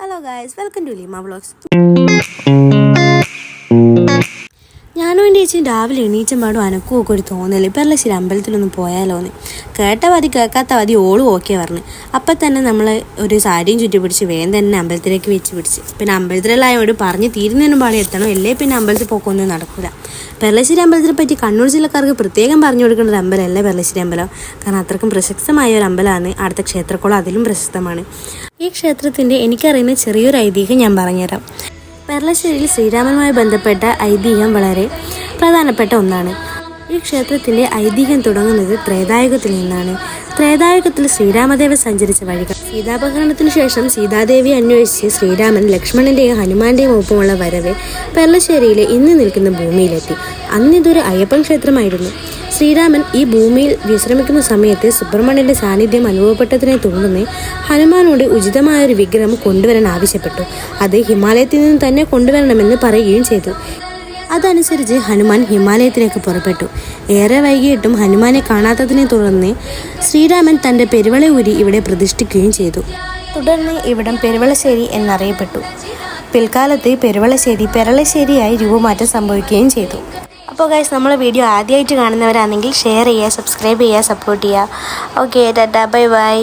Hello guys, welcome to Lima Vlogs. ഞാനും എൻ്റെ ചേച്ചി രാവിലെ എണീച്ചമ്പാടും അനക്കുമൊക്കെ ഒരു തോന്നൽ പെർളശ്ശേരി അമ്പലത്തിലൊന്ന് പോയാലോന്ന്. കേട്ട മതി കേൾക്കാത്ത മതി ഓളും ഓക്കെ പറഞ്ഞു. അപ്പം തന്നെ നമ്മൾ ഒരു സാരിയും ചുറ്റി പിടിച്ച് വേഗം തന്നെ അമ്പലത്തിലേക്ക് വെച്ച് പിടിച്ച്. പിന്നെ അമ്പലത്തിലായോട് പറഞ്ഞ് തീരുന്നതിന് പാടെ എത്തണം, അല്ലേ പിന്നെ അമ്പലത്തിൽ പോക്കൊന്നും നടക്കില്ല. പെർളശ്ശേരി അമ്പലത്തിനെ പറ്റി കണ്ണൂർ ജില്ലക്കാർക്ക് പ്രത്യേകം പറഞ്ഞു കൊടുക്കേണ്ട ഒരു അമ്പലമല്ല പെർളശ്ശേരി അമ്പലം. കാരണം അത്രക്കും പ്രശസ്തമായ ഒരു അമ്പലമാണ്. അടുത്ത ക്ഷേത്രക്കുളം അതിലും പ്രശസ്തമാണ്. ഈ ക്ഷേത്രത്തിൻ്റെ എനിക്കറിയുന്ന ചെറിയൊരു ഐതിഹ്യം ഞാൻ പറഞ്ഞുതരാം. പെർളശ്ശേരിയിൽ ശ്രീരാമനുമായി ബന്ധപ്പെട്ട ഐതിഹ്യം വളരെ പ്രധാനപ്പെട്ട ഒന്നാണ്. ഈ ക്ഷേത്രത്തിൻ്റെ ഐതിഹ്യം തുടങ്ങുന്നത് ത്രേതായുഗത്തിൽ നിന്നാണ്. ത്രേതായുഗത്തിൽ ശ്രീരാമദേവൻ സഞ്ചരിച്ച വഴികൾ. സീതാപഹരണത്തിന് ശേഷം സീതാദേവിയെ അന്വേഷിച്ച് ശ്രീരാമൻ ലക്ഷ്മണൻ്റെയും ഹനുമാന്റെയും ഒപ്പമുള്ള വരവ് പെർളശ്ശേരിയിലെ ഇന്ന് നിൽക്കുന്ന ഭൂമിയിലെത്തി. അന്നിതൊരു അയ്യപ്പൻ ക്ഷേത്രമായിരുന്നു. ശ്രീരാമൻ ഈ ഭൂമിയിൽ വിശ്രമിക്കുന്ന സമയത്ത് സുബ്രഹ്മണ്യന്റെ സാന്നിധ്യം അനുഭവപ്പെട്ടതിനെ തുടർന്ന് ഹനുമാനോട് ഉചിതമായൊരു വിഗ്രഹം കൊണ്ടുവരാൻ ആവശ്യപ്പെട്ടു. അത് ഹിമാലയത്തിൽ നിന്ന് തന്നെ കൊണ്ടുവരണമെന്ന് പറയുകയും ചെയ്തു. അതനുസരിച്ച് ഹനുമാൻ ഹിമാലയത്തിലേക്ക് പുറപ്പെട്ടു. ഏറെ വൈകിയിട്ടും ഹനുമാനെ കാണാത്തതിനെ തുടർന്ന് ശ്രീരാമൻ തൻ്റെ പെരുവള ഊരി ഇവിടെ പ്രതിഷ്ഠിക്കുകയും ചെയ്തു. തുടർന്ന് ഇവിടം പെരുവളശ്ശേരി എന്നറിയപ്പെട്ടു. പിൽക്കാലത്ത് പെർളശ്ശേരിയായി രൂപമാറ്റം സംഭവിക്കുകയും ചെയ്തു. അപ്പോൾ ഗൈസ്, നമ്മളെ വീഡിയോ ആദ്യമായിട്ട് കാണുന്നവരാണെങ്കിൽ ഷെയർ ചെയ്യുക, സബ്സ്ക്രൈബ് ചെയ്യുക, സപ്പോർട്ട് ചെയ്യുക. Okay, Tata, bye bye.